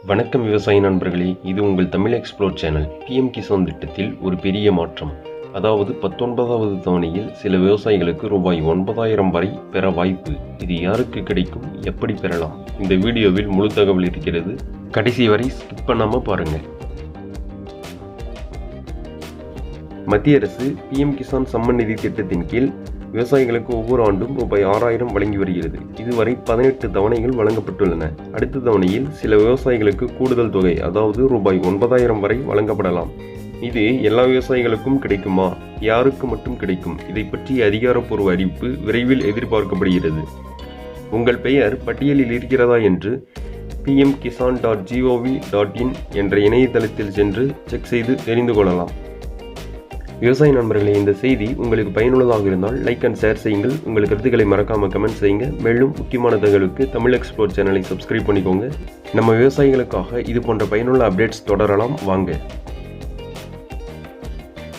வணக்கம் விவசாய நண்பர்களே, இது உங்கள் Tamil explore channel. PM Kisan திட்டத்தில் ஒரு பெரிய மாற்றம். அதாவது 19வது தவணையில் சில விவசாயிகளுக்கு ரூபாய் 9,000 வரை பெற வாய்ப்பு. இது யாருக்கு கிடைக்கும், எப்படி பெறலாம்? இந்த வீடியோவில் முழு தகவல் இருக்கிறது. கடைசி வரை ஸ்கிப் பண்ணாமல் பாருங்கள். மத்திய அரசு பிஎம் கிசான் சம்மன் நிதி திட்டத்தின் கீழ் விவசாயிகளுக்கு ஒவ்வொரு ஆண்டும் ரூபாய் 6,000 வழங்கி வருகிறது. இதுவரை 18 தவணைகள் வழங்கப்பட்டுள்ளன. அடுத்த தவணையில் சில விவசாயிகளுக்கு கூடுதல் தொகை, அதாவது ரூபாய் 9,000 வரை வழங்கப்படலாம். இது எல்லா விவசாயிகளுக்கும் கிடைக்குமா, யாருக்கு மட்டும் கிடைக்கும்? இதை பற்றிய அதிகாரப்பூர்வ அறிவிப்பு விரைவில் எதிர்பார்க்கப்படுகிறது. உங்கள் பெயர் பட்டியலில் இருக்கிறதா என்று pmkisan.gov.in என்ற இணையதளத்தில் சென்று செக் செய்து தெரிந்து கொள்ளலாம். விவசாய நண்பர்களே, இந்த செய்தி உங்களுக்கு பயனுள்ளதாக இருந்தால் லைக் அண்ட் ஷேர் செய்யுங்கள். உங்கள் கருத்துக்களை மறக்காமல் கமெண்ட் செய்யுங்க. மேலும் முக்கியமான தகவலுக்கு தமிழ் எக்ஸ்ப்ளோர் சேனலை சப்ஸ்கிரைப் பண்ணிக்கோங்க. நம்ம விவசாயிகளுக்காக இது போன்ற பயனுள்ள அப்டேட்ஸ் தொடரலாம். வாங்க.